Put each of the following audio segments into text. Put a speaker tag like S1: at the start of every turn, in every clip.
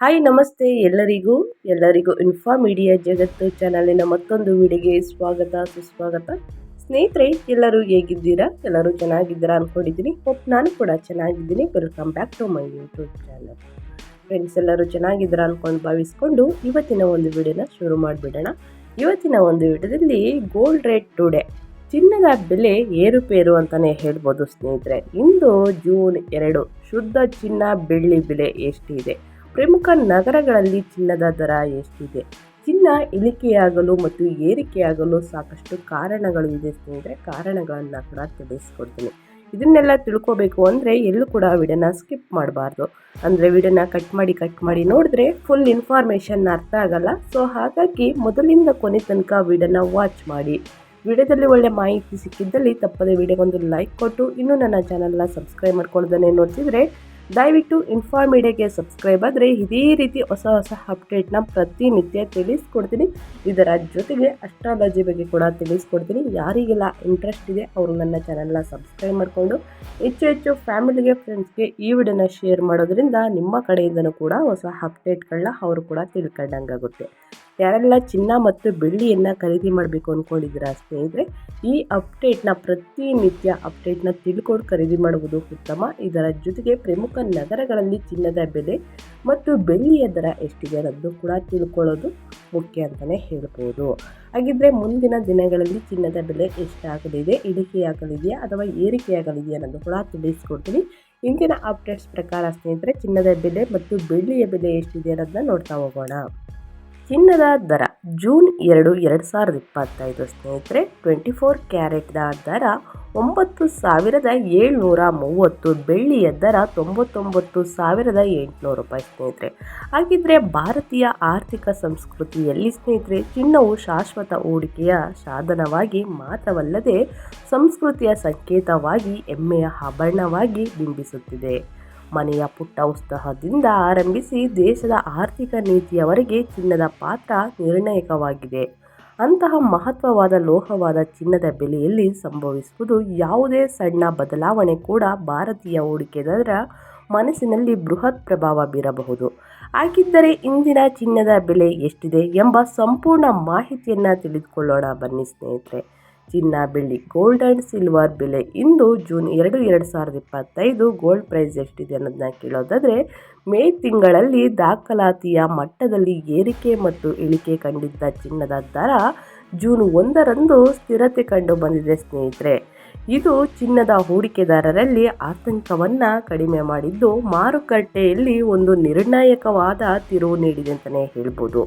S1: Hi ನಮಸ್ತೆ ಎಲ್ಲರಿಗೂ info media ಜಗತ್ತು ಚಾನಲಿನ ಮತ್ತೊಂದು ವಿಡಿಯೋಗೆ ಸ್ವಾಗತ ಸುಸ್ವಾಗತ. ಸ್ನೇಹಿತರೆ, ಎಲ್ಲರೂ ಹೇಗಿದ್ದೀರಾ? ಎಲ್ಲರೂ ಚೆನ್ನಾಗಿದ್ದೀರಾ ಅಂದ್ಕೊಂಡಿದ್ದೀನಿ. ನಾನು ಕೂಡ ಚೆನ್ನಾಗಿದ್ದೀನಿ. Welcome back to my YouTube channel. Friends, ಎಲ್ಲರೂ ಚೆನ್ನಾಗಿದ್ದೀರಾ ಅಂದ್ಕೊಂಡು ಭಾವಿಸ್ಕೊಂಡು ಇವತ್ತಿನ ಒಂದು ವಿಡಿಯೋನ ಶುರು ಮಾಡಿಬಿಡೋಣ. ಇವತ್ತಿನ ಒಂದು ವಿಡಿಯೋದಲ್ಲಿ ಗೋಲ್ಡ್ ರೇಟ್ ಟುಡೇ, ಚಿನ್ನದ ಬೆಲೆ ಏರುಪೇರು ಅಂತಲೇ ಹೇಳ್ಬೋದು ಸ್ನೇಹಿತರೆ. ಇಂದು ಜೂನ್ 2, ಶುದ್ಧ ಚಿನ್ನ ಬೆಳ್ಳಿ ಬೆಲೆ ಎಷ್ಟಿದೆ, ಪ್ರಮುಖ ನಗರಗಳಲ್ಲಿ ಚಿನ್ನದ ದರ ಎಷ್ಟಿದೆ, ಚಿನ್ನ ಇಳಿಕೆಯಾಗಲು ಮತ್ತು ಏರಿಕೆಯಾಗಲು ಸಾಕಷ್ಟು ಕಾರಣಗಳು ಇದೆ ಸ್ನೇಹಿತರೆ. ಕಾರಣಗಳನ್ನು ಕೂಡ ತಿಳಿಸ್ಕೊಡ್ತೀನಿ. ಇದನ್ನೆಲ್ಲ ತಿಳ್ಕೋಬೇಕು ಅಂದರೆ ಎಲ್ಲೂ ಕೂಡ ವಿಡಿಯೋನ ಸ್ಕಿಪ್ ಮಾಡಬಾರ್ದು. ಅಂದರೆ ವಿಡಿಯೋನ ಕಟ್ ಮಾಡಿ ನೋಡಿದ್ರೆ ಫುಲ್ ಇನ್ಫಾರ್ಮೇಷನ್ ಅರ್ಥ ಆಗಲ್ಲ. ಸೊ ಹಾಗಾಗಿ ಮೊದಲಿಂದ ಕೊನೆ ತನಕ ವಿಡಿಯೋನ ವಾಚ್ ಮಾಡಿ. ವಿಡಿಯೋದಲ್ಲಿ ಒಳ್ಳೆ ಮಾಹಿತಿ ಸಿಕ್ಕಿದ್ದಲ್ಲಿ ತಪ್ಪದೆ ವಿಡಿಯೋಗೊಂದು ಲೈಕ್ ಕೊಟ್ಟು, ಇನ್ನೂ ನನ್ನ ಚಾನಲ್ನ ಸಬ್ಸ್ಕ್ರೈಬ್ ಮಾಡ್ಕೊಳ್ಳೋದನ್ನೇ ನೋಡ್ತಿದ್ರೆ ದಯವಿಟ್ಟು ಇನ್ಫಾ ಮೀಡಿಯಾಗೆ ಸಬ್ಸ್ಕ್ರೈಬ್ ಆದರೆ ಇದೇ ರೀತಿ ಹೊಸ ಅಪ್ಡೇಟ್ನ ಪ್ರತಿನಿತ್ಯ ತಿಳಿಸ್ಕೊಡ್ತೀನಿ. ಇದರ ಜೊತೆಗೆ ಅಸ್ಟ್ರಾಲಜಿ ಬಗ್ಗೆ ಕೂಡ ತಿಳಿಸ್ಕೊಡ್ತೀನಿ. ಯಾರಿಗೆಲ್ಲ ಇಂಟ್ರೆಸ್ಟ್ ಇದೆ ಅವರು ನನ್ನ ಚಾನಲ್ನ ಸಬ್ಸ್ಕ್ರೈಬ್ ಮಾಡಿಕೊಂಡು ಹೆಚ್ಚು ಫ್ಯಾಮಿಲಿಗೆ, ಫ್ರೆಂಡ್ಸ್ಗೆ ಈ ವಿಡಿಯೋನ ಶೇರ್ ಮಾಡೋದ್ರಿಂದ ನಿಮ್ಮ ಕಡೆಯಿಂದನೂ ಕೂಡ ಹೊಸ ಅಪ್ಡೇಟ್ಗಳನ್ನ ಅವರು ಕೂಡ ತಿಳ್ಕೊಂಡಂಗಾಗುತ್ತೆ. ಯಾರೆಲ್ಲ ಚಿನ್ನ ಮತ್ತು ಬೆಳ್ಳಿಯನ್ನು ಖರೀದಿ ಮಾಡಬೇಕು ಅಂದ್ಕೊಂಡಿದ್ದೀರಾ ಸ್ನೇಹಿತರೆ, ಈ ಅಪ್ಡೇಟ್ನ ಪ್ರತಿನಿತ್ಯ ಅಪ್ಡೇಟ್ನ ತಿಳ್ಕೊಂಡು ಖರೀದಿ ಮಾಡುವುದು ಉತ್ತಮ. ಇದರ ಜೊತೆಗೆ ಪ್ರಮುಖ ನಗರಗಳಲ್ಲಿ ಚಿನ್ನದ ಬೆಲೆ ಮತ್ತು ಬೆಳ್ಳಿಯ ದರ ಎಷ್ಟಿದೆ ಅನ್ನೋದು ಕೂಡ ತಿಳ್ಕೊಳ್ಳೋದು ಮುಖ್ಯ ಅಂತಲೇ ಹೇಳ್ಬೋದು. ಹಾಗಿದ್ರೆ ಮುಂದಿನ ದಿನಗಳಲ್ಲಿ ಚಿನ್ನದ ಬೆಲೆ ಎಷ್ಟಾಗಲಿದೆ, ಇಳಿಕೆಯಾಗಲಿದೆಯಾ ಅಥವಾ ಏರಿಕೆಯಾಗಲಿದೆಯಾ ಅನ್ನೋದು ಕೂಡ ತಿಳಿಸ್ಕೊಡ್ತೀನಿ. ಇಂದಿನ ಅಪ್ಡೇಟ್ಸ್ ಪ್ರಕಾರ ಸ್ನೇಹಿತರೆ, ಚಿನ್ನದ ಬೆಲೆ ಮತ್ತು ಬೆಳ್ಳಿಯ ಬೆಲೆ ಎಷ್ಟಿದೆ ಅನ್ನೋದನ್ನ ನೋಡ್ತಾ ಹೋಗೋಣ. ಚಿನ್ನದ ದರ ಜೂನ್ 2, 2025 ಸ್ನೇಹಿತರೆ, 24 ಕ್ಯಾರೆಟ್ನ ದರ 9,730, ಬೆಳ್ಳಿಯ ದರ 99,800 ರೂಪಾಯಿ ಸ್ನೇಹಿತರೆ. ಹಾಗಿದ್ರೆ ಭಾರತೀಯ ಆರ್ಥಿಕ ಸಂಸ್ಕೃತಿಯಲ್ಲಿ ಸ್ನೇಹಿತರೆ, ಚಿನ್ನವು ಶಾಶ್ವತ ಹೂಡಿಕೆಯ ಸಾಧನವಾಗಿ ಮಾತ್ರವಲ್ಲದೆ ಸಂಸ್ಕೃತಿಯ ಸಂಕೇತವಾಗಿ, ಹೆಮ್ಮೆಯ ಆಭರಣವಾಗಿ ಬಿಂಬಿಸುತ್ತಿದೆ. ಮನೆಯ ಪುಟ್ಟ ಉತ್ಸಾಹದಿಂದ ಆರಂಭಿಸಿ ದೇಶದ ಆರ್ಥಿಕ ನೀತಿಯವರೆಗೆ ಚಿನ್ನದ ಪಾತ್ರ ನಿರ್ಣಾಯಕವಾಗಿದೆ. ಅಂತಹ ಮಹತ್ವವಾದ ಲೋಹವಾದ ಚಿನ್ನದ ಬೆಲೆಯಲ್ಲಿ ಸಂಭವಿಸುವುದು ಯಾವುದೇ ಸಣ್ಣ ಬದಲಾವಣೆ ಕೂಡ ಭಾರತೀಯ ಹೂಡಿಕೆದಾರರ ಮನಸ್ಸಿನಲ್ಲಿ ಬೃಹತ್ ಪ್ರಭಾವ ಬೀರಬಹುದು. ಹಾಗಿದ್ದರೆ ಇಂದಿನ ಚಿನ್ನದ ಬೆಲೆ ಎಷ್ಟಿದೆ ಎಂಬ ಸಂಪೂರ್ಣ ಮಾಹಿತಿಯನ್ನು ತಿಳಿದುಕೊಳ್ಳೋಣ ಬನ್ನಿ ಸ್ನೇಹಿತರೆ. ಚಿನ್ನ, ಬೆಳ್ಳಿ, ಗೋಲ್ಡ್ ಆ್ಯಂಡ್ ಸಿಲ್ವರ್ ಬೆಲೆ ಇಂದು ಜೂನ್ 2, 2025 ಗೋಲ್ಡ್ ಪ್ರೈಸ್ ಎಷ್ಟಿದೆ ಅನ್ನೋದನ್ನ ಕೇಳೋದಾದರೆ, ಮೇ ತಿಂಗಳಲ್ಲಿ ದಾಖಲಾತಿಯ ಮಟ್ಟದಲ್ಲಿ ಏರಿಕೆ ಮತ್ತು ಇಳಿಕೆ ಕಂಡಿದ್ದ ಚಿನ್ನದ ದರ ಜೂನ್ 1ರಂದು ಸ್ಥಿರತೆ ಕಂಡು ಬಂದಿದೆ ಸ್ನೇಹಿತರೆ. ಇದು ಚಿನ್ನದ ಹೂಡಿಕೆದಾರರಲ್ಲಿ ಆತಂಕವನ್ನು ಕಡಿಮೆ ಮಾಡಿದ್ದು ಮಾರುಕಟ್ಟೆಯಲ್ಲಿ ಒಂದು ನಿರ್ಣಾಯಕವಾದ ತಿರುವು ನೀಡಿದೆ ಅಂತಲೇ ಹೇಳ್ಬೋದು.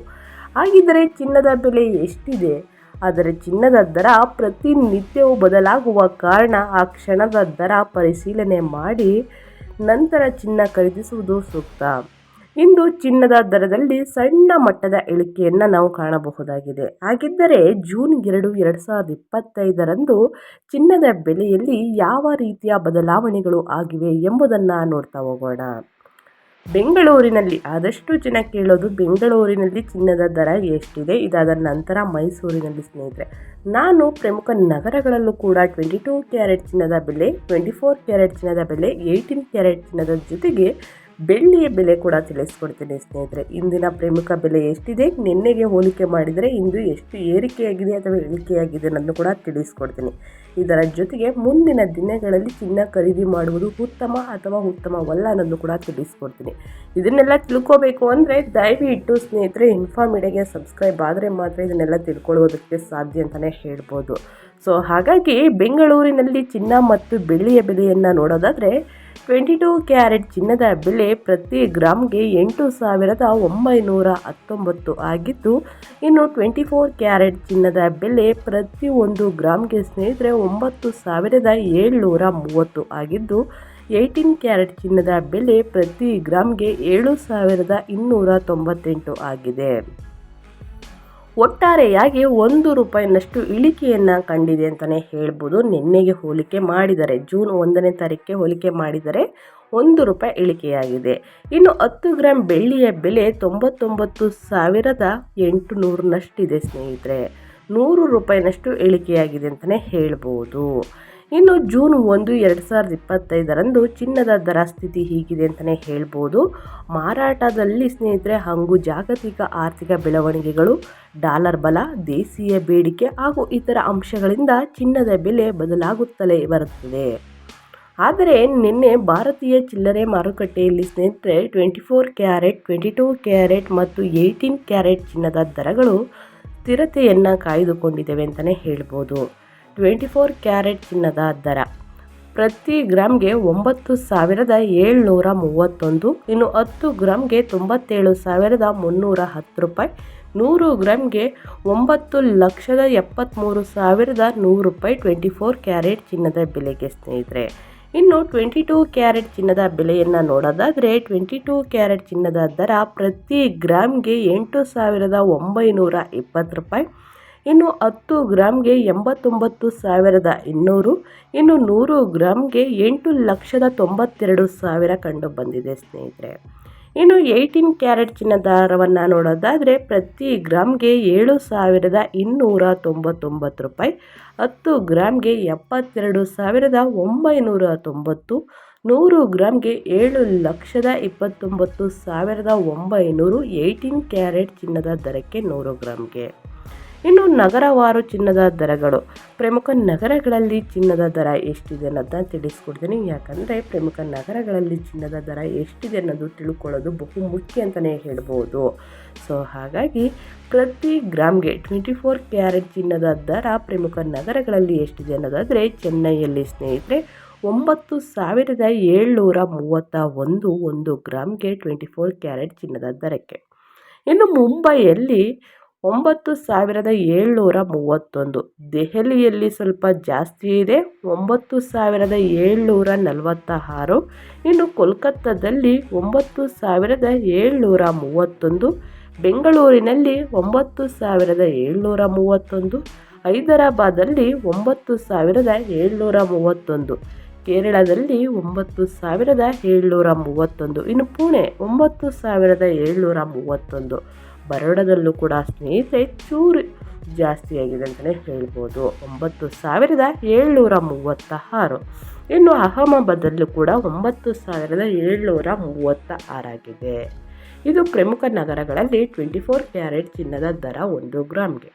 S1: ಹಾಗಿದ್ದರೆ ಚಿನ್ನದ ಬೆಲೆ ಎಷ್ಟಿದೆ? ಆದರೆ ಚಿನ್ನದ ದರ ಪ್ರತಿನಿತ್ಯವೂ ಬದಲಾಗುವ ಕಾರಣ ಆ ಕ್ಷಣದ ದರ ಪರಿಶೀಲನೆ ಮಾಡಿ ನಂತರ ಚಿನ್ನ ಖರೀದಿಸುವುದು ಸೂಕ್ತ. ಇಂದು ಚಿನ್ನದ ದರದಲ್ಲಿ ಸಣ್ಣ ಮಟ್ಟದ ಇಳಿಕೆಯನ್ನು ನಾವು ಕಾಣಬಹುದಾಗಿದೆ. ಹಾಗಿದ್ದರೆ ಜೂನ್ 2, 2025ರಂದು ಚಿನ್ನದ ಬೆಲೆಯಲ್ಲಿ ಯಾವ ರೀತಿಯ ಬದಲಾವಣೆಗಳು ಆಗಿವೆ ಎಂಬುದನ್ನು ನೋಡ್ತಾ ಹೋಗೋಣ. ಬೆಂಗಳೂರಿನಲ್ಲಿ ಆದಷ್ಟು ಜನ ಕೇಳೋದು ಬೆಂಗಳೂರಿನಲ್ಲಿ ಚಿನ್ನದ ದರ ಎಷ್ಟಿದೆ, ಇದಾದ ನಂತರ ಮೈಸೂರಿನಲ್ಲಿ ಸ್ನೇಹಿತರೆ. ನಾನು ಪ್ರಮುಖ ನಗರಗಳಲ್ಲೂ ಕೂಡ 22 ಕ್ಯಾರೆಟ್ ಚಿನ್ನದ ಬೆಲೆ, 24 ಕ್ಯಾರೆಟ್ ಚಿನ್ನದ ಬೆಲೆ, 18 ಕ್ಯಾರೆಟ್ ಚಿನ್ನದ ಜೊತೆಗೆ ಬೆಳ್ಳಿಯ ಬೆಲೆ ಕೂಡ ತಿಳಿಸ್ಕೊಡ್ತೀನಿ ಸ್ನೇಹಿತರೆ. ಇಂದಿನ ಪ್ರಮುಖ ಬೆಲೆ ಎಷ್ಟಿದೆ, ನಿನ್ನೆಗೆ ಹೋಲಿಕೆ ಮಾಡಿದರೆ ಇಂದು ಎಷ್ಟು ಏರಿಕೆಯಾಗಿದೆ ಅಥವಾ ಇಳಿಕೆಯಾಗಿದೆ ಅನ್ನೋದನ್ನು ಕೂಡ ತಿಳಿಸ್ಕೊಡ್ತೀನಿ. ಇದರ ಜೊತೆಗೆ ಮುಂದಿನ ದಿನಗಳಲ್ಲಿ ಚಿನ್ನ ಖರೀದಿ ಮಾಡುವುದು ಉತ್ತಮ ಅಥವಾ ಉತ್ತಮವಲ್ಲ ಅನ್ನೋದು ಕೂಡ ತಿಳಿಸ್ಕೊಡ್ತೀನಿ. ಇದನ್ನೆಲ್ಲ ತಿಳ್ಕೋಬೇಕು ಅಂದರೆ ದಯವಿಟ್ಟು ಸ್ನೇಹಿತರೆ ಇನ್ಫಾ ಮೀಡಿಯಾಗೆ ಸಬ್ಸ್ಕ್ರೈಬ್ ಆದರೆ ಮಾತ್ರ ಇದನ್ನೆಲ್ಲ ತಿಳ್ಕೊಳ್ಳೋದಕ್ಕೆ ಸಾಧ್ಯ ಅಂತಲೇ ಹೇಳ್ಬೋದು. ಸೊ ಹಾಗಾಗಿ ಬೆಂಗಳೂರಿನಲ್ಲಿ ಚಿನ್ನ ಮತ್ತು ಬೆಳ್ಳಿಯ ಬೆಲೆಯನ್ನು ನೋಡೋದಾದರೆ, 22 ಕ್ಯಾರೆಟ್ ಚಿನ್ನದ ಬೆಲೆ ಪ್ರತಿ ಗ್ರಾಮ್ಗೆ 8,919 ಆಗಿದ್ದು, ಇನ್ನು 24 ಕ್ಯಾರೆಟ್ ಚಿನ್ನದ ಬೆಲೆ ಪ್ರತಿ 1 ಗ್ರಾಮ್ಗೆ ಸ್ನೇಹಿತರೆ 9,730 ಆಗಿದ್ದು, 18 ಕ್ಯಾರೆಟ್ ಚಿನ್ನದ ಬೆಲೆ ಪ್ರತಿ ಗ್ರಾಮ್ಗೆ 7,298 ಆಗಿದೆ. ಒಟ್ಟಾರೆಯಾಗಿ ₹1 ಇಳಿಕೆಯನ್ನು ಕಂಡಿದೆ ಅಂತಲೇ ಹೇಳ್ಬೋದು. ನಿನ್ನೆಗೆ ಹೋಲಿಕೆ ಮಾಡಿದರೆ, ಜೂನ್ 1ನೇ ತಾರೀಕಿಗೆ ಹೋಲಿಕೆ ಮಾಡಿದರೆ ₹1 ಇಳಿಕೆಯಾಗಿದೆ. ಇನ್ನು 10 ಗ್ರಾಮ್ ಬೆಳ್ಳಿಯ ಬೆಲೆ 99,800 ಸ್ನೇಹಿತರೆ. ₹100 ಇಳಿಕೆಯಾಗಿದೆ ಅಂತಲೇ ಹೇಳ್ಬೋದು. ಇನ್ನು ಜೂನ್ 1, 2025ರಂದು ಚಿನ್ನದ ದರ ಸ್ಥಿತಿ ಹೀಗಿದೆ ಅಂತಲೇ ಹೇಳ್ಬೋದು. ಮಾರಾಟದಲ್ಲಿ ಸ್ನೇಹಿತರೆ ಹಾಗೂ ಜಾಗತಿಕ ಆರ್ಥಿಕ ಬೆಳವಣಿಗೆಗಳು, ಡಾಲರ್ ಬಲ, ದೇಶೀಯ ಬೇಡಿಕೆ ಹಾಗೂ ಇತರ ಅಂಶಗಳಿಂದ ಚಿನ್ನದ ಬೆಲೆ ಬದಲಾಗುತ್ತಲೇ ಬರುತ್ತದೆ. ಆದರೆ ನಿನ್ನೆ ಭಾರತೀಯ ಚಿಲ್ಲರೆ ಮಾರುಕಟ್ಟೆಯಲ್ಲಿ ಸ್ನೇಹಿತರೆ 24 ಕ್ಯಾರೆಟ್, 22 ಕ್ಯಾರೆಟ್ ಮತ್ತು 18 ಕ್ಯಾರೆಟ್ ಚಿನ್ನದ ದರಗಳು ಸ್ಥಿರತೆಯನ್ನು ಕಾಯ್ದುಕೊಂಡಿದ್ದೇವೆ ಅಂತಲೇ ಹೇಳ್ಬೋದು. 24 ಕ್ಯಾರೆಟ್ ಚಿನ್ನದ ದರ ಪ್ರತಿ ಗ್ರಾಮ್ಗೆ 9,731, ಇನ್ನು 10 ಗ್ರಾಮ್ಗೆ 97,310 ರೂಪಾಯಿ, 100 ಗ್ರಾಮ್ಗೆ 9,73,100 ರೂಪಾಯಿ 24 ಕ್ಯಾರೆಟ್ ಚಿನ್ನದ ಬೆಲೆಗೆ ಸ್ನೇಹಿತರೆ. ಇನ್ನು 22 ಕ್ಯಾರೆಟ್ ಚಿನ್ನದ ಬೆಲೆಯನ್ನು ನೋಡೋದಾದರೆ 22 ಕ್ಯಾರೆಟ್ ಚಿನ್ನದ ದರ ಪ್ರತಿ ಗ್ರಾಮ್ಗೆ 8,920 ರೂಪಾಯಿ, ಇನ್ನು 10 ಗ್ರಾಮ್ಗೆ 89,200, ಇನ್ನು 100 ಗ್ರಾಮ್ಗೆ 8,92,000 ಕಂಡು ಬಂದಿದೆ ಸ್ನೇಹಿತರೆ. ಇನ್ನು 18 ಕ್ಯಾರೆಟ್ ಚಿನ್ನದ ದರವನ್ನು ನೋಡೋದಾದರೆ ಪ್ರತಿ ಗ್ರಾಮ್ಗೆ 7,299 ರೂಪಾಯಿ, 10 ಗ್ರಾಮ್ಗೆ 72,990, 100 ಗ್ರಾಮ್ಗೆ 7,29,900 18 ಕ್ಯಾರೆಟ್ ಚಿನ್ನದ ದರಕ್ಕೆ 100 ಗ್ರಾಮ್ಗೆ. ಇನ್ನು ನಗರವಾರು ಚಿನ್ನದ ದರಗಳು, ಪ್ರಮುಖ ನಗರಗಳಲ್ಲಿ ಚಿನ್ನದ ದರ ಎಷ್ಟಿದೆ ಅನ್ನೋದನ್ನ ತಿಳಿಸ್ಕೊಡ್ತೀನಿ. ಯಾಕಂದರೆ ಪ್ರಮುಖ ನಗರಗಳಲ್ಲಿ ಚಿನ್ನದ ದರ ಎಷ್ಟಿದೆ ಅನ್ನೋದು ತಿಳ್ಕೊಳ್ಳೋದು ಬಹು ಮುಖ್ಯ ಅಂತಲೇ ಹೇಳ್ಬೋದು. ಸೊ ಹಾಗಾಗಿ ಪ್ರತಿ ಗ್ರಾಮ್ಗೆ 24 ಕ್ಯಾರೆಟ್ ಚಿನ್ನದ ದರ ಪ್ರಮುಖ ನಗರಗಳಲ್ಲಿ ಎಷ್ಟಿದೆ ಅನ್ನೋದಾದರೆ ಚೆನ್ನೈಯಲ್ಲಿ ಸ್ನೇಹಿತರೆ 9,731 1 ಗ್ರಾಮ್ಗೆ 24 ಕ್ಯಾರೆಟ್ ಚಿನ್ನದ ದರಕ್ಕೆ. ಇನ್ನು ಮುಂಬೈಯಲ್ಲಿ 9,731, ದೆಹಲಿಯಲ್ಲಿ ಸ್ವಲ್ಪ ಜಾಸ್ತಿ ಇದೆ 9,746, ಇನ್ನು ಕೋಲ್ಕತ್ತಾದಲ್ಲಿ 9,731, ಬೆಂಗಳೂರಿನಲ್ಲಿ 9,731, ಹೈದರಾಬಾದಲ್ಲಿ 9,731, ಕೇರಳದಲ್ಲಿ 9,731, ಇನ್ನು ಪುಣೆ 9,731, ಬರೋಡದಲ್ಲೂ ಕೂಡ ಸ್ನೇಹಿತರೆ ಚೂರು ಜಾಸ್ತಿಯಾಗಿದೆ ಅಂತಲೇ ಹೇಳ್ಬೋದು 9,736. ಇನ್ನು ಅಹಮದಾಬಾದಲ್ಲೂ ಕೂಡ 9,736 ಆಗಿದೆ. ಇದು ಪ್ರಮುಖ ನಗರಗಳಲ್ಲಿ 24 ಕ್ಯಾರೆಟ್ ಚಿನ್ನದ ದರ 1 ಗ್ರಾಮ್ಗೆ.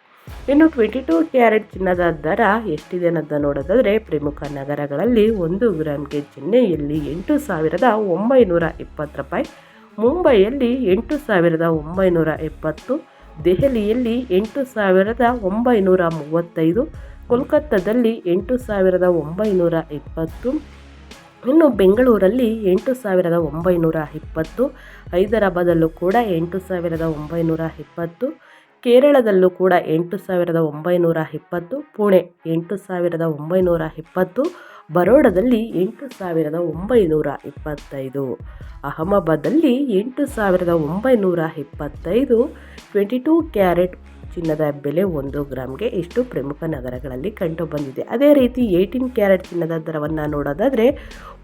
S1: ಇನ್ನು 22 ಕ್ಯಾರೆಟ್ ಚಿನ್ನದ ದರ ಎಷ್ಟಿದೆ ಅನ್ನೋದನ್ನು ನೋಡೋದಾದರೆ ಪ್ರಮುಖ ನಗರಗಳಲ್ಲಿ 1 ಗ್ರಾಮ್ಗೆ ಚೆನ್ನೈಯಲ್ಲಿ 8,920 ರೂಪಾಯಿ, ಮುಂಬೈಯಲ್ಲಿ 8,970, ದೆಹಲಿಯಲ್ಲಿ 8,935, ಕೋಲ್ಕತ್ತಾದಲ್ಲಿ 8,920, ಇನ್ನು ಬೆಂಗಳೂರಲ್ಲಿ 8,920, ಹೈದರಾಬಾದಲ್ಲೂ ಕೂಡ 8,920, ಕೇರಳದಲ್ಲೂ ಕೂಡ 8,920, ಪುಣೆ 8,920, ಬರೋಡದಲ್ಲಿ 8,925, ಅಹಮದಾಬಾದಲ್ಲಿ 8,925. 22 ಕ್ಯಾರೆಟ್ ಚಿನ್ನದ ಬೆಲೆ 1 ಗ್ರಾಮ್ಗೆ ಇಷ್ಟು ಪ್ರಮುಖ ನಗರಗಳಲ್ಲಿ ಕಂಡು ಬಂದಿದೆ. ಅದೇ ರೀತಿ 18 ಕ್ಯಾರೆಟ್ ಚಿನ್ನದ ದರವನ್ನು ನೋಡೋದಾದರೆ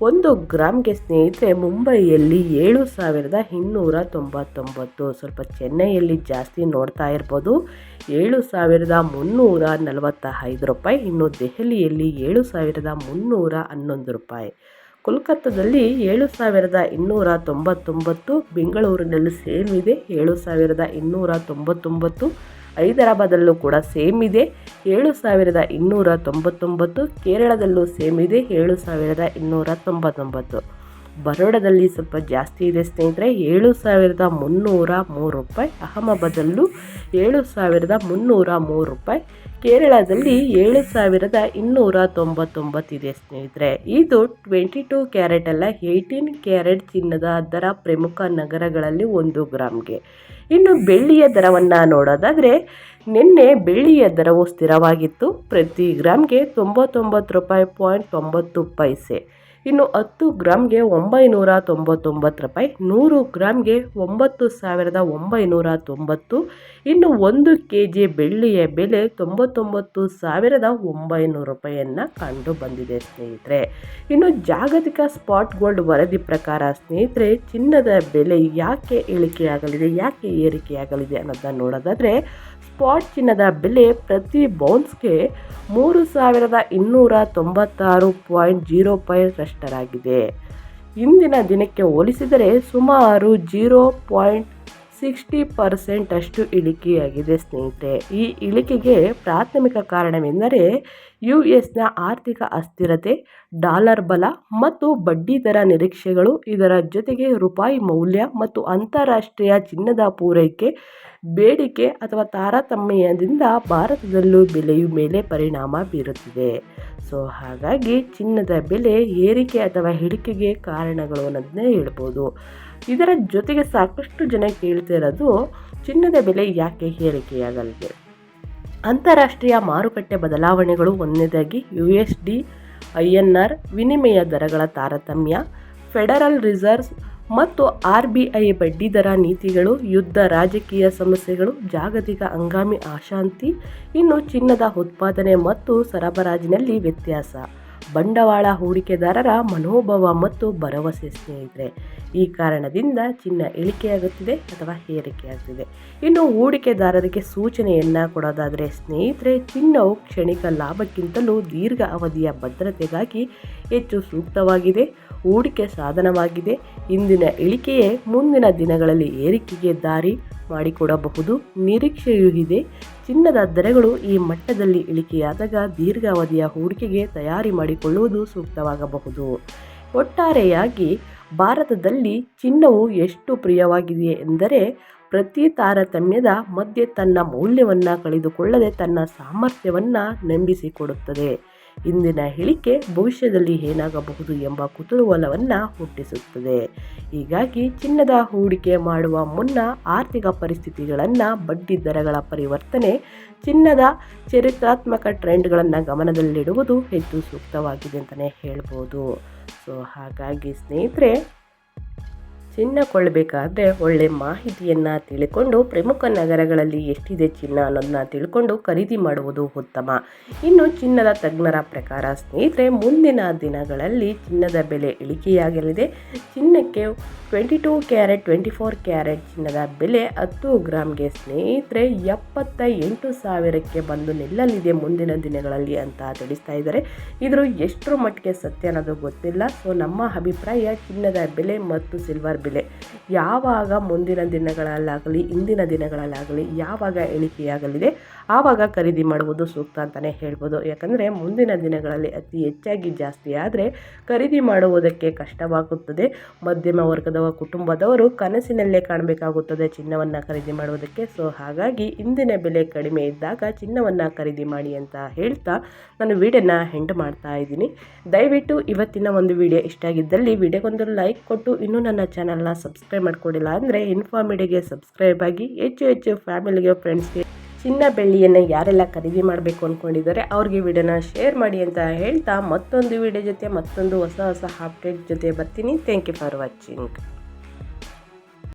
S1: 1 ಗ್ರಾಮ್ಗೆ ಸ್ನೇಹಿತರೆ ಮುಂಬೈಯಲ್ಲಿ 7,299, ಸ್ವಲ್ಪ ಚೆನ್ನೈಯಲ್ಲಿ ಜಾಸ್ತಿ ನೋಡ್ತಾ ಇರ್ಬೋದು 7,345 ರೂಪಾಯಿ, ಇನ್ನು ದೆಹಲಿಯಲ್ಲಿ 7,311 ರೂಪಾಯಿ, ಕೋಲ್ಕತ್ತಾದಲ್ಲಿ 7,299, ಬೆಂಗಳೂರಿನಲ್ಲಿ ಸೇಮ್ ಇದೆ 7,299, ಹೈದರಾಬಾದಲ್ಲೂ ಕೂಡ ಸೇಮ್ ಇದೆ 7,299, ಕೇರಳದಲ್ಲೂ ಸೇಮ್ ಇದೆ 7,299, ಬರೋಡದಲ್ಲಿ ಸ್ವಲ್ಪ ಜಾಸ್ತಿ ಇದೆ ಸ್ನೇಹಿತರೆ 7,303 ರೂಪಾಯಿ, ಅಹಮದಾಬಾದಲ್ಲೂ 7,303 ರೂಪಾಯಿ, ಕೇರಳದಲ್ಲಿ 7,299 ಇದೆ ಸ್ನೇಹಿತರೆ. ಇದು 22 ಕ್ಯಾರೆಟ್ ಅಲ್ಲ 18 ಕ್ಯಾರೆಟ್ ಚಿನ್ನದ ದರ ಪ್ರಮುಖ ನಗರಗಳಲ್ಲಿ 1 ಗ್ರಾಮ್ಗೆ. ಇನ್ನು ಬೆಳ್ಳಿಯ ದರವನ್ನು ನೋಡೋದಾದರೆ ನಿನ್ನೆ ಬೆಳ್ಳಿಯ ದರವು ಸ್ಥಿರವಾಗಿತ್ತು, ಪ್ರತಿ ಗ್ರಾಮ್ಗೆ 99 ರೂಪಾಯಿ 90 ಪೈಸೆ, ಇನ್ನು 10 ಗ್ರಾಮ್ಗೆ 999 ರೂಪಾಯಿ, 100 ಗ್ರಾಮ್ಗೆ 9,990, ಇನ್ನು 1 kg ಬೆಳ್ಳಿಯ ಬೆಲೆ 99,900 ರೂಪಾಯಿಯನ್ನು ಕಂಡು ಬಂದಿದೆ ಸ್ನೇಹಿತರೆ. ಇನ್ನು ಜಾಗತಿಕ ಸ್ಪಾಟ್ ಗೋಲ್ಡ್ ವರದಿ ಪ್ರಕಾರ ಸ್ನೇಹಿತರೆ ಚಿನ್ನದ ಬೆಲೆ ಯಾಕೆ ಇಳಿಕೆಯಾಗಲಿದೆ, ಯಾಕೆ ಏರಿಕೆಯಾಗಲಿದೆ ಅನ್ನೋದನ್ನು ನೋಡೋದಾದರೆ ಸ್ಪಾಟ್ ಚಿನ್ನದ ಬೆಲೆ ಪ್ರತಿ ಬೌನ್ಸ್ಗೆ 3296.05 ಇಂದಿನ ದಿನಕ್ಕೆ ಹೋಲಿಸಿದರೆ ಸುಮಾರು 0.60% ಅಷ್ಟು ಇಳಿಕೆಯಾಗಿದೆ ಸ್ನೇಹಿತರೆ. ಈ ಇಳಿಕೆಗೆ ಪ್ರಾಥಮಿಕ ಕಾರಣವೆಂದರೆ ಯುಎಸ್ನ ಆರ್ಥಿಕ ಅಸ್ಥಿರತೆ, ಡಾಲರ್ ಬಲ ಮತ್ತು ಬಡ್ಡಿ ದರ ನಿರೀಕ್ಷೆಗಳು, ಇದರ ಜೊತೆಗೆ ರೂಪಾಯಿ ಮೌಲ್ಯ ಮತ್ತು ಅಂತಾರಾಷ್ಟ್ರೀಯ ಚಿನ್ನದ ಪೂರೈಕೆ ಬೇಡಿಕೆ ಅಥವಾ ತಾರತಮ್ಯದಿಂದ ಭಾರತದಲ್ಲೂ ಬೆಲೆಯ ಮೇಲೆ ಪರಿಣಾಮ ಬೀರುತ್ತಿದೆ. ಸೊ ಹಾಗಾಗಿ ಚಿನ್ನದ ಬೆಲೆ ಏರಿಕೆ ಅಥವಾ ಇಳಿಕೆಗೆ ಕಾರಣಗಳು ಅನ್ನೋದನ್ನೇ ಹೇಳ್ಬೋದು. ಇದರ ಜೊತೆಗೆ ಸಾಕಷ್ಟು ಜನ ಕೇಳ್ತಿರೋದು ಚಿನ್ನದ ಬೆಲೆ ಯಾಕೆ ಏರಿಕೆಯಾಗಲಿದೆ. ಅಂತಾರಾಷ್ಟ್ರೀಯ ಮಾರುಕಟ್ಟೆ ಬದಲಾವಣೆಗಳು, ಒಂದನೇದಾಗಿ USD INR ವಿನಿಮಯ ದರಗಳ ತಾರತಮ್ಯ, ಫೆಡರಲ್ ರಿಸರ್ವ್ ಮತ್ತು RBI ಬಡ್ಡಿ ದರ ನೀತಿಗಳು, ಯುದ್ಧ, ರಾಜಕೀಯ ಸಮಸ್ಯೆಗಳು, ಜಾಗತಿಕ ಹಂಗಾಮಿ ಅಶಾಂತಿ, ಇನ್ನು ಚಿನ್ನದ ಉತ್ಪಾದನೆ ಮತ್ತು ಸರಬರಾಜಿನಲ್ಲಿ ವ್ಯತ್ಯಾಸ, ಬಂಡವಾಳ ಹೂಡಿಕೆದಾರರ ಮನೋಭಾವ ಮತ್ತು ಭರವಸೆ ಸ್ನೇಹಿತರೆ. ಈ ಕಾರಣದಿಂದ ಚಿನ್ನ ಇಳಿಕೆಯಾಗುತ್ತಿದೆ ಅಥವಾ ಏರಿಕೆಯಾಗುತ್ತಿದೆ. ಇನ್ನು ಹೂಡಿಕೆದಾರರಿಗೆ ಸೂಚನೆಯನ್ನು ಕೊಡೋದಾದರೆ ಸ್ನೇಹಿತರೆ, ಚಿನ್ನವು ಕ್ಷಣಿಕ ಲಾಭಕ್ಕಿಂತಲೂ ದೀರ್ಘ ಅವಧಿಯ ಭದ್ರತೆಗಾಗಿ ಹೆಚ್ಚು ಸೂಕ್ತವಾಗಿದೆ, ಹೂಡಿಕೆ ಸಾಧನವಾಗಿದೆ. ಇಂದಿನ ಇಳಿಕೆಯೇ ಮುಂದಿನ ದಿನಗಳಲ್ಲಿ ಏರಿಕೆಗೆ ದಾರಿ ಮಾಡಿಕೊಡಬಹುದು ನಿರೀಕ್ಷೆಯೂ ಇದೆ. ಚಿನ್ನದ ದರಗಳು ಈ ಮಟ್ಟದಲ್ಲಿ ಇಳಿಕೆಯಾದಾಗ ದೀರ್ಘಾವಧಿಯ ಹೂಡಿಕೆಗೆ ತಯಾರಿ ಮಾಡಿಕೊಳ್ಳುವುದು ಸೂಕ್ತವಾಗಬಹುದು. ಒಟ್ಟಾರೆಯಾಗಿ ಭಾರತದಲ್ಲಿ ಚಿನ್ನವು ಎಷ್ಟು ಪ್ರಿಯವಾಗಿದೆ ಎಂದರೆ ಪ್ರತಿ ತಾರತಮ್ಯದ ಮಧ್ಯೆ ತನ್ನ ಮೌಲ್ಯವನ್ನು ಕಳೆದುಕೊಳ್ಳದೆ ತನ್ನ ಸಾಮರ್ಥ್ಯವನ್ನು ನಂಬಿಸಿಕೊಡುತ್ತದೆ. ಇಂದಿನ ಇಳಿಕೆ ಭವಿಷ್ಯದಲ್ಲಿ ಏನಾಗಬಹುದು ಎಂಬ ಕುತೂಹಲವನ್ನು ಹುಟ್ಟಿಸುತ್ತದೆ. ಹೀಗಾಗಿ ಚಿನ್ನದ ಹೂಡಿಕೆ ಮಾಡುವ ಮುನ್ನ ಆರ್ಥಿಕ ಪರಿಸ್ಥಿತಿಗಳನ್ನು, ಬಡ್ಡಿ ದರಗಳ ಪರಿವರ್ತನೆ, ಚಿನ್ನದ ಚರಿತ್ರಾತ್ಮಕ ಟ್ರೆಂಡ್ಗಳನ್ನು ಗಮನದಲ್ಲಿಡುವುದು ಹೆಚ್ಚು ಸೂಕ್ತವಾಗಿದೆ ಅಂತಲೇ ಹೇಳ್ಬೋದು. ಸೊ ಹಾಗಾಗಿ ಸ್ನೇಹಿತರೆ, ಚಿನ್ನ ಕೊಳ್ಳಬೇಕಾದ್ರೆ ಒಳ್ಳೆ ಮಾಹಿತಿಯನ್ನು ತಿಳ್ಕೊಂಡು ಪ್ರಮುಖ ನಗರಗಳಲ್ಲಿ ಎಷ್ಟಿದೆ ಚಿನ್ನ ಅನ್ನೋದನ್ನ ತಿಳ್ಕೊಂಡು ಖರೀದಿ ಮಾಡುವುದು ಉತ್ತಮ. ಇನ್ನು ಚಿನ್ನದ ತಜ್ಞರ ಪ್ರಕಾರ ಸ್ನೇಹಿತರೆ, ಮುಂದಿನ ದಿನಗಳಲ್ಲಿ ಚಿನ್ನದ ಬೆಲೆ ಇಳಿಕೆಯಾಗಲಿದೆ. ಚಿನ್ನಕ್ಕೆ 22 ಕ್ಯಾರೆಟ್ 24 ಕ್ಯಾರೆಟ್ ಚಿನ್ನದ ಬೆಲೆ 10 ಗ್ರಾಮ್ಗೆ ಸ್ನೇಹಿತರೆ 78,000ಕ್ಕೆ ಬಂದು ನಿಲ್ಲಲಿದೆ ಮುಂದಿನ ದಿನಗಳಲ್ಲಿ ಅಂತ ತಿಳಿಸ್ತಾ ಇದ್ದಾರೆ. ಇದ್ರ ಎಷ್ಟರ ಮಟ್ಟಿಗೆ ಸತ್ಯ ಅನ್ನೋದು ಗೊತ್ತಿಲ್ಲ. ಸೊ ನಮ್ಮ ಅಭಿಪ್ರಾಯ, ಚಿನ್ನದ ಬೆಲೆ ಮತ್ತು ಸಿಲ್ವರ್ ಬೆಲೆ ಯಾವಾಗ ಮುಂದಿನ ದಿನಗಳಲ್ಲಾಗಲಿ ಇಂದಿನ ದಿನಗಳಲ್ಲಾಗಲಿ ಯಾವಾಗ ಇಳಿಕೆಯಾಗಲಿದೆ ಆವಾಗ ಖರೀದಿ ಮಾಡುವುದು ಸೂಕ್ತ ಅಂತಲೇ ಹೇಳ್ಬೋದು. ಯಾಕಂದರೆ ಮುಂದಿನ ದಿನಗಳಲ್ಲಿ ಅತಿ ಹೆಚ್ಚಾಗಿ ಜಾಸ್ತಿ ಆದರೆ ಖರೀದಿ ಮಾಡುವುದಕ್ಕೆ ಕಷ್ಟವಾಗುತ್ತದೆ. ಮಧ್ಯಮ ವರ್ಗದ ಕುಟುಂಬದವರು ಕನಸಿನಲ್ಲೇ ಕಾಣಬೇಕಾಗುತ್ತದೆ ಚಿನ್ನವನ್ನು ಖರೀದಿ ಮಾಡುವುದಕ್ಕೆ. ಸೊ ಹಾಗಾಗಿ ಇಂದಿನ ಬೆಲೆ ಕಡಿಮೆ ಇದ್ದಾಗ ಚಿನ್ನವನ್ನು ಖರೀದಿ ಮಾಡಿ ಅಂತ ಹೇಳ್ತಾ ನಾನು ವಿಡಿಯೋನ ಎಂಡ್ ಮಾಡ್ತಾ ಇದ್ದೀನಿ. ದಯವಿಟ್ಟು ಇವತ್ತಿನ ಒಂದು ವಿಡಿಯೋ ಇಷ್ಟ ಆಗಿದ್ದಲ್ಲಿ ವಿಡಿಯೋಗೊಂದು ಲೈಕ್ ಕೊಟ್ಟು ಇನ್ನೂ ನನ್ನ ಚಾನಲ್ನ ಸಬ್ಸ್ಕ್ರೈಬ್ ಮಾಡ್ಕೊಂಡಿಲ್ಲ ಅಂದರೆ ಇನ್ಫಾರ್ಮಿಡಿಗೆ ಸಬ್ಸ್ಕ್ರೈಬ್ ಆಗಿ ಹೆಚ್ಚು ಫ್ಯಾಮಿಲಿಗೆ, ಫ್ರೆಂಡ್ಸ್ಗೆ ಚಿನ್ನ ಬೆಳ್ಳಿಯನ್ನು ಯಾರೆಲ್ಲ ಖರೀದಿ ಮಾಡಬೇಕು ಅಂದ್ಕೊಂಡಿದ್ದಾರೆ ಅವ್ರಿಗೆ ವಿಡಿಯೋನ ಶೇರ್ ಮಾಡಿ ಅಂತ ಹೇಳ್ತಾ ಮತ್ತೊಂದು ವಿಡಿಯೋ ಜೊತೆ ಮತ್ತೊಂದು ಹೊಸ ಅಪ್ಡೇಟ್ ಜೊತೆ ಬರ್ತೀನಿ. Thank you for watching.